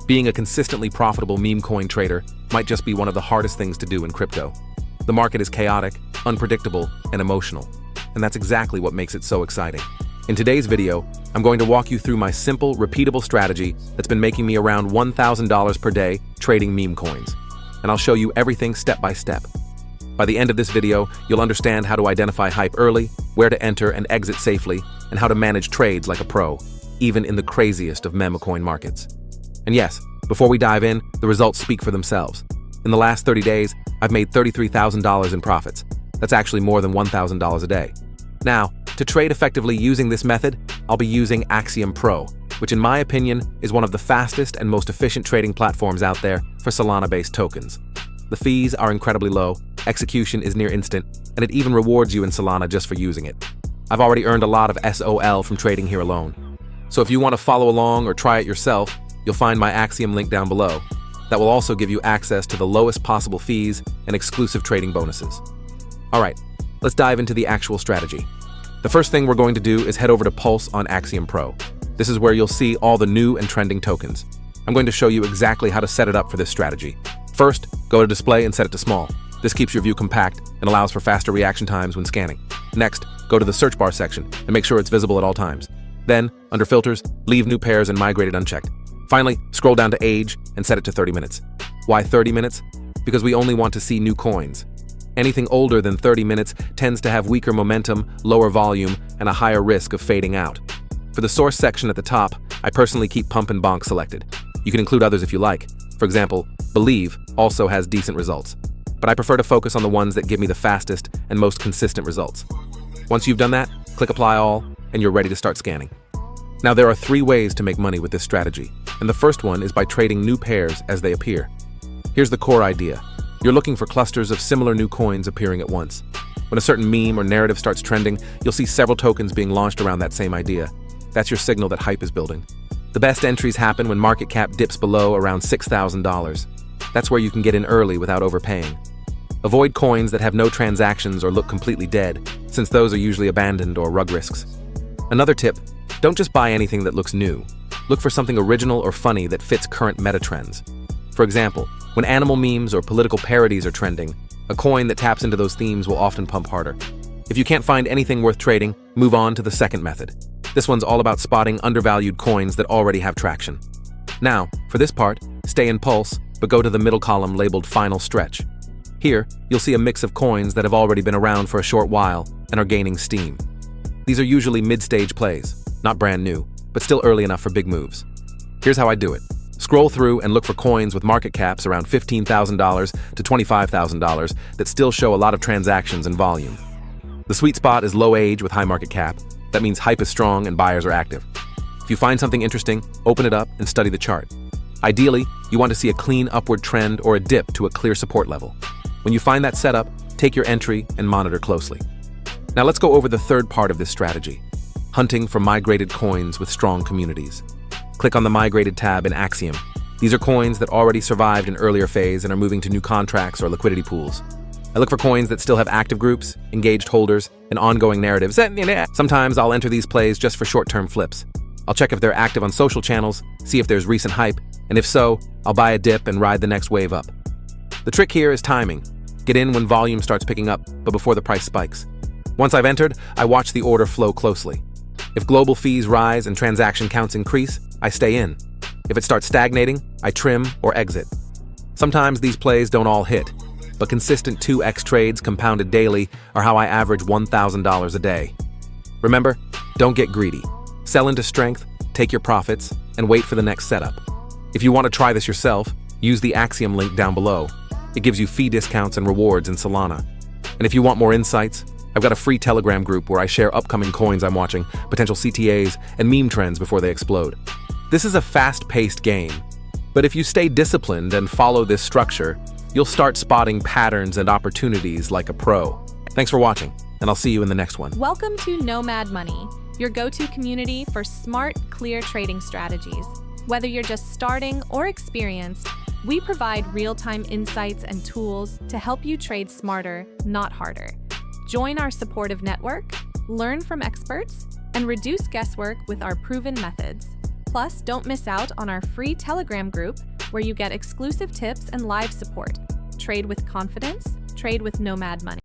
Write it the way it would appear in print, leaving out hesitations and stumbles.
Being a consistently profitable meme coin trader might just be one of the hardest things to do in crypto. The market is chaotic, unpredictable, and emotional, and that's exactly what makes it so exciting. In today's video, I'm going to walk you through my simple, repeatable strategy that's been making me around $1,000 per day trading meme coins, and I'll show you everything step by step. By the end of this video, you'll understand how to identify hype early, where to enter and exit safely, and how to manage trades like a pro, even in the craziest of Memecoin markets. And yes, before we dive in, the results speak for themselves. In the last 30 days, I've made $33,000 in profits. That's actually more than $1,000 a day. Now, to trade effectively using this method, I'll be using Axiom Pro, which in my opinion is one of the fastest and most efficient trading platforms out there for Solana-based tokens. The fees are incredibly low, execution is near instant, and it even rewards you in Solana just for using it. I've already earned a lot of SOL from trading here alone. So if you want to follow along or try it yourself, you'll find my Axiom link down below. That will also give you access to the lowest possible fees and exclusive trading bonuses. All right, let's dive into the actual strategy. The first thing we're going to do is head over to Pulse on Axiom Pro. This is where you'll see all the new and trending tokens. I'm going to show you exactly how to set it up for this strategy. First, go to Display and set it to Small. This keeps your view compact and allows for faster reaction times when scanning. Next, go to the search bar section and make sure it's visible at all times. Then, under Filters, leave New Pairs and Migrated unchecked. Finally, scroll down to Age and set it to 30 minutes. Why 30 minutes? Because we only want to see new coins. Anything older than 30 minutes tends to have weaker momentum, lower volume, and a higher risk of fading out. For the source section at the top, I personally keep Pump and Bonk selected. You can include others if you like. For example, Believe also has decent results, but I prefer to focus on the ones that give me the fastest and most consistent results. Once you've done that, click Apply All, and you're ready to start scanning. Now, there are 3 ways to make money with this strategy, and the first one is by trading new pairs as they appear. Here's the core idea. You're looking for clusters of similar new coins appearing at once. When a certain meme or narrative starts trending, you'll see several tokens being launched around that same idea. That's your signal that hype is building. The best entries happen when market cap dips below around $6,000. That's where you can get in early without overpaying. Avoid coins that have no transactions or look completely dead, since those are usually abandoned or rug risks. Another tip, don't just buy anything that looks new. Look for something original or funny that fits current meta trends. For example, when animal memes or political parodies are trending, a coin that taps into those themes will often pump harder. If you can't find anything worth trading, move on to the second method. This one's all about spotting undervalued coins that already have traction. Now, for this part, stay in Pulse, but go to the middle column labeled Final Stretch. Here, you'll see a mix of coins that have already been around for a short while and are gaining steam. These are usually mid-stage plays, not brand new, but still early enough for big moves. Here's how I do it. Scroll through and look for coins with market caps around $15,000 to $25,000 that still show a lot of transactions and volume. The sweet spot is low age with high market cap. That means hype is strong and buyers are active. If you find something interesting, open it up and study the chart. Ideally, you want to see a clean upward trend or a dip to a clear support level. When you find that setup, take your entry and monitor closely. Now let's go over the third part of this strategy, hunting for migrated coins with strong communities. Click on the Migrated tab in Axiom. These are coins that already survived an earlier phase and are moving to new contracts or liquidity pools. I look for coins that still have active groups, engaged holders, and ongoing narratives. Sometimes I'll enter these plays just for short-term flips. I'll check if they're active on social channels, see if there's recent hype, and if so, I'll buy a dip and ride the next wave up. The trick here is timing. Get in when volume starts picking up, but before the price spikes. Once I've entered, I watch the order flow closely. If global fees rise and transaction counts increase, I stay in. If it starts stagnating, I trim or exit. Sometimes these plays don't all hit, but consistent 2x trades compounded daily are how I average $1,000 a day. Remember, don't get greedy. Sell into strength, take your profits, and wait for the next setup. If you want to try this yourself, use the Axiom link down below. It gives you fee discounts and rewards in Solana. And if you want more insights, I've got a free Telegram group where I share upcoming coins I'm watching, potential CTAs, and meme trends before they explode. This is a fast-paced game, but if you stay disciplined and follow this structure, you'll start spotting patterns and opportunities like a pro. Thanks for watching, and I'll see you in the next one. Welcome to Nomad Money, your go-to community for smart, clear trading strategies. Whether you're just starting or experienced, we provide real-time insights and tools to help you trade smarter, not harder. Join our supportive network, learn from experts, and reduce guesswork with our proven methods. Plus, don't miss out on our free Telegram group where you get exclusive tips and live support. Trade with confidence, trade with Nomad Money.